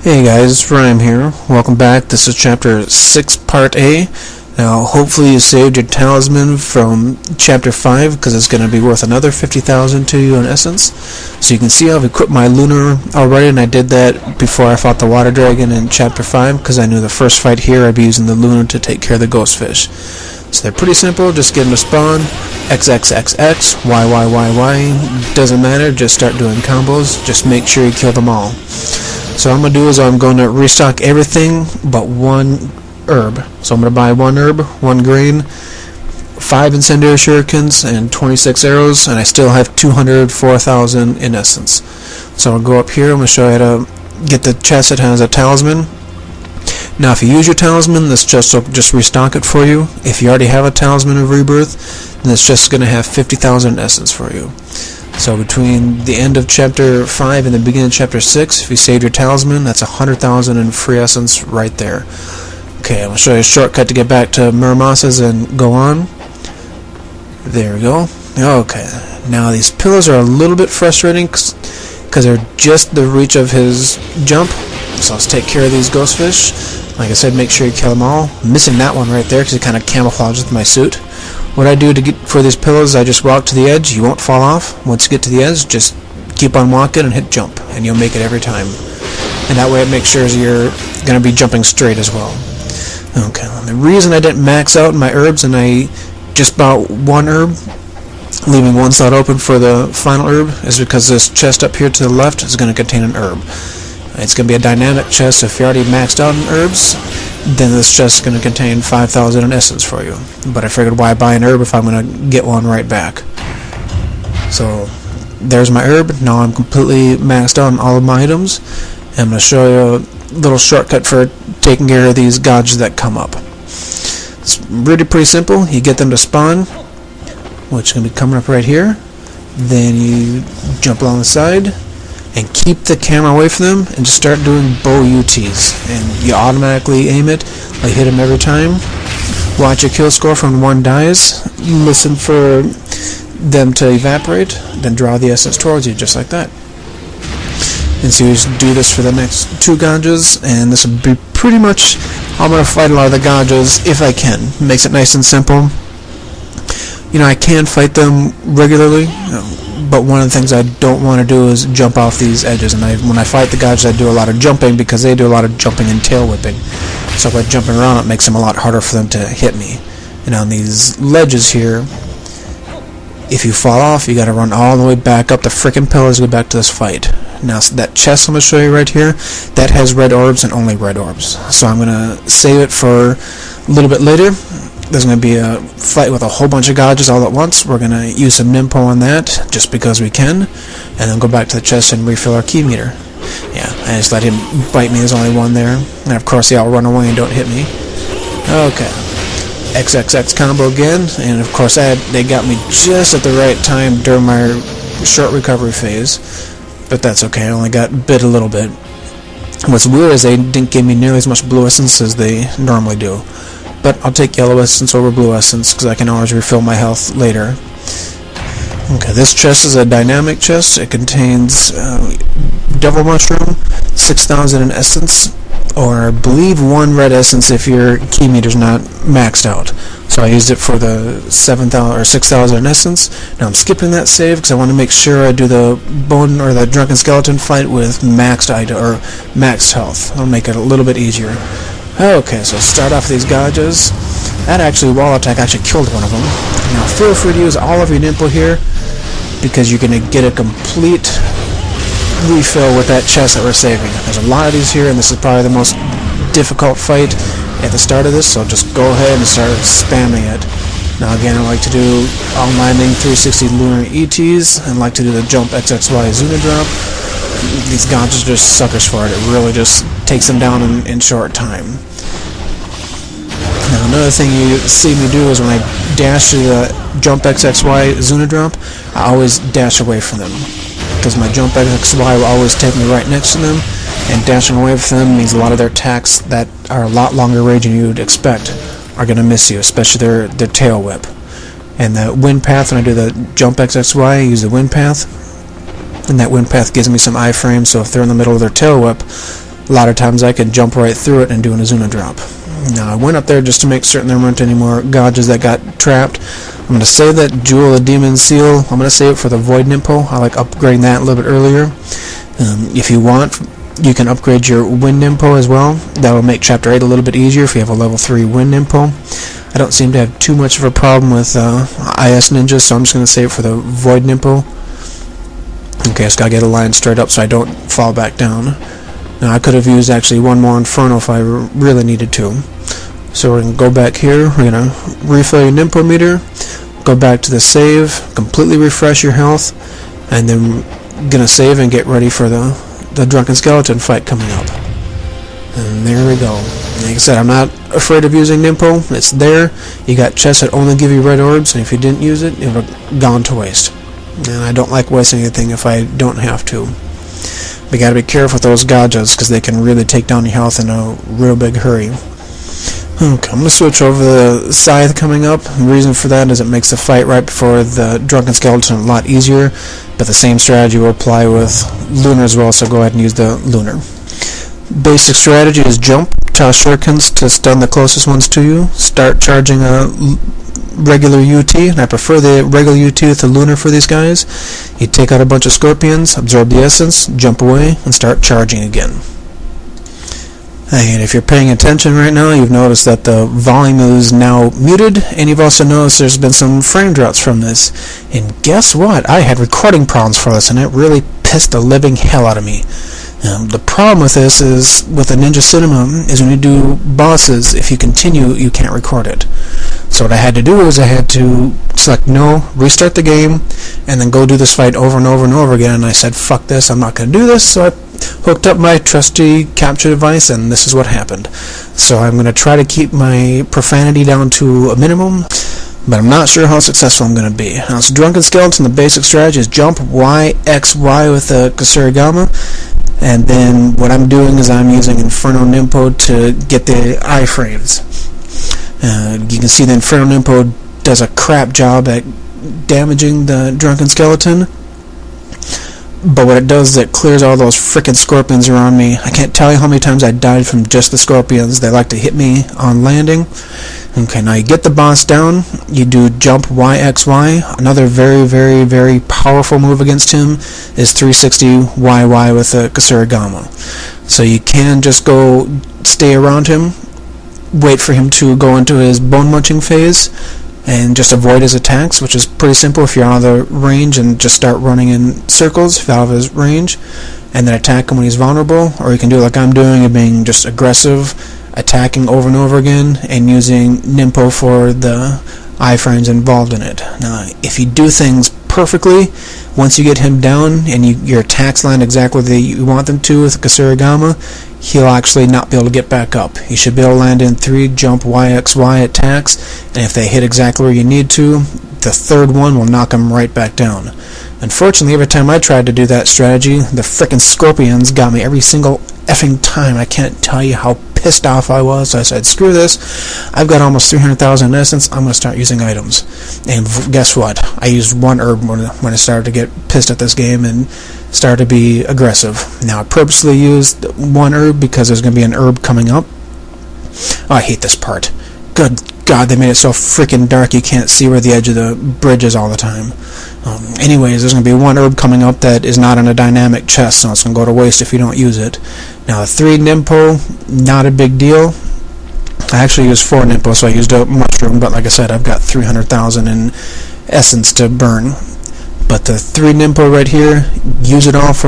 Hey guys, it's Reim here. Welcome back. This is Chapter 6, Part A. Now, hopefully you saved your talisman from Chapter 5, because it's going to be worth another 50,000 to you in essence. So you can see I've equipped my lunar already, and I did that before I fought the water dragon in Chapter 5, because I knew the first fight here I'd be using the lunar to take care of the ghost fish. So they're pretty simple. Just get them to spawn. X, X, X, X, Y, Y, Y, Y. Doesn't matter. Just start doing combos. Just make sure you kill them all. So what I'm going to do is I'm going to restock everything but one herb. So I'm going to buy one herb, one grain, 5 incendiary shurikens, and 26 arrows, and I still have 204,000 in essence. So I'll go up here. I'm going to show you how to get the chest that has a talisman. Now if you use your talisman, this chest will just restock it for you. If you already have a talisman of rebirth, then it's just going to have 50,000 in essence for you. So between the end of Chapter 5 and the beginning of Chapter 6, if you saved your talisman, that's 100,000 in free essence right there. Okay, I'm going to show you a shortcut to get back to Muramas's and go on. There we go. Okay, now these pillars are a little bit frustrating because they're just the reach of his jump. So let's take care of these ghost fish. Like I said, make sure you kill them all. I'm missing that one right there because it kind of camouflages with my suit. What I do to get for these pillars, I just walk to the edge. You won't fall off. Once you get to the edge, just keep on walking and hit jump, and you'll make it every time. And that way it makes sure you're going to be jumping straight as well. Okay, well, the reason I didn't max out my herbs and I just bought one herb, leaving one slot open for the final herb, is because this chest up here to the left is going to contain an herb. It's going to be a dynamic chest, so if you're already maxed out in herbs, then this chest is going to contain 5,000 in essence for you. But I figured, why buy an herb if I'm going to get one right back? So there's my herb. Now I'm completely maxed out on all of my items. And I'm going to show you a little shortcut for taking care of these gods that come up. It's really pretty simple. You get them to spawn, which is going to be coming up right here. Then you jump along the side and keep the camera away from them and just start doing bow UTs, and you automatically aim it. I hit them every time. Watch your kill score from one dies. Listen for them to evaporate, then draw the essence towards you just like that. And so you just do this for the next 2 Ganjas, and this will be pretty much how I'm going to fight a lot of the Ganjas if I can. Makes it nice and simple. You know, I can fight them regularly, but one of the things I don't want to do is jump off these edges. And when I fight the guys, I do a lot of jumping because they do a lot of jumping and tail whipping. So by jumping around, it makes them a lot harder for them to hit me. And on these ledges here, if you fall off, you got to run all the way back up the frickin' pillars to go back to this fight. Now, so that chest I'm going to show you right here, that has red orbs and only red orbs. So I'm going to save it for a little bit later. There's going to be a fight with a whole bunch of Gajas all at once. We're going to use some Nimpo on that, just because we can, and then go back to the chest and refill our key meter. Yeah, I just let him bite me. There's only one there. And of course, they all run away and don't hit me. Okay. XXX combo again, and of course they got me just at the right time during my short recovery phase. But that's okay, I only got bit a little bit. What's weird is they didn't give me nearly as much blue essence as they normally do. But I'll take yellow essence over blue essence because I can always refill my health later. Okay, this chest is a dynamic chest. It contains devil mushroom, 6,000 in essence, or I believe 1 red essence if your key meter's not maxed out. So I used it for the 7,000 or 6,000 in essence. Now I'm skipping that save because I want to make sure I do the bone or the drunken skeleton fight with maxed item or maxed health. I'll make it a little bit easier. Okay, so start off these Gajas. That wall attack actually killed one of them. Now feel free to use all of your Nimpo here, because you're going to get a complete refill with that chest that we're saving. There's a lot of these here, and this is probably the most difficult fight at the start of this, so just go ahead and start spamming it. Now again, I like to do all landing 360 lunar ETs, and like to do the jump XXY Zuna drop. These Gajas are just suckers for it. It really just takes them down in short time. Now another thing you see me do is when I dash to the jump XXY Zuna drop, I always dash away from them, because my jump XXY will always take me right next to them, and dashing away from them means a lot of their attacks that are a lot longer range than you would expect are going to miss you, especially their tail whip. And the wind path, when I do the jump XXY, I use the wind path, and that wind path gives me some iframe, so if they're in the middle of their tail whip, a lot of times I can jump right through it and do an Azuna drop. Now I went up there just to make certain there weren't any more Gajas that got trapped. I'm going to save that Jewel of Demon Seal. I'm going to save it for the Void Nimpo. I like upgrading that a little bit earlier. If you want, you can upgrade your Wind Nimpo as well. That will make Chapter 8 a little bit easier if you have a level 3 Wind Nimpo. I don't seem to have too much of a problem with IS Ninjas, so I'm just going to save it for the Void Nimpo. Okay, I just got to get a line straight up so I don't fall back down. Now I could have used actually one more Inferno if I really needed to. So we're going to go back here, we're going to refill your Nimpo meter, go back to the save, completely refresh your health, and then going to save and get ready for the Drunken Skeleton fight coming up. And there we go. Like I said, I'm not afraid of using Nimpo. It's there. You got chests that only give you red orbs, and if you didn't use it, it would have gone to waste. And I don't like wasting anything if I don't have to. But you gotta be careful with those Gajas, because they can really take down your health in a real big hurry. Okay, I'm going to switch over the Scythe coming up. The reason for that is it makes the fight right before the Drunken Skeleton a lot easier, but the same strategy will apply with Lunar as well, so go ahead and use the Lunar. Basic strategy is jump, toss shurikens to stun the closest ones to you, start charging a regular UT, and I prefer the regular UT with the Lunar for these guys. You take out a bunch of scorpions, absorb the essence, jump away, and start charging again. And if you're paying attention right now, you've noticed that the volume is now muted, and you've also noticed there's been some frame drops from this. And guess what? I had recording problems for this, and it really pissed the living hell out of me. The problem with this is, with the Ninja Cinema, is when you do bosses, if you continue, you can't record it. So what I had to do was I had to select no, restart the game, and then go do this fight over and over and over again, and I said, fuck this, I'm not going to do this, so I hooked up my trusty capture device, and this is what happened. So I'm going to try to keep my profanity down to a minimum, but I'm not sure how successful I'm going to be. Now, it's Drunken Skeleton. The basic strategy is jump Y, X, Y with the Kusarigama, and then what I'm doing is I'm using Inferno Nimpo to get the iframes. You can see the Inferno Nimpo does a crap job at damaging the Drunken Skeleton, but what it does is it clears all those frickin' scorpions around me. I can't tell you how many times I died from just the scorpions. They like to hit me on landing. Okay, now you get the boss down, you do jump YXY. Another very, very, very powerful move against him is 360 YY with the Kusarigama. So you can just go stay around him, wait for him to go into his bone munching phase, and just avoid his attacks, which is pretty simple if you're out of the range, and just start running in circles if you're out of his range, and then attack him when he's vulnerable. Or you can do like I'm doing and being just aggressive, attacking over and over again, and using Nimpo for the iframes involved in it. Now, if you do things perfectly, once you get him down and your attacks land exactly where you want them to with Kusarigama, he'll actually not be able to get back up. He should be able to land in 3 jump YXY attacks, and if they hit exactly where you need to, the third one will knock him right back down. Unfortunately, every time I tried to do that strategy, the frickin' scorpions got me every single effing time. I can't tell you how pissed off I was. So I said, screw this. I've got almost 300,000 essence. I'm going to start using items. And guess what? I used one herb when I started to get pissed at this game and started to be aggressive. Now, I purposely used one herb because there's going to be an herb coming up. Oh, I hate this part. Good God, they made it so freaking dark you can't see where the edge of the bridge is all the time. Anyways, there's going to be one herb coming up that is not in a dynamic chest, so it's going to go to waste if you don't use it. Now, the 3 Nimpo, not a big deal. I actually used 4 Nimpo, so I used a mushroom, but like I said, I've got 300,000 in essence to burn. But the 3 Nimpo right here, use it all for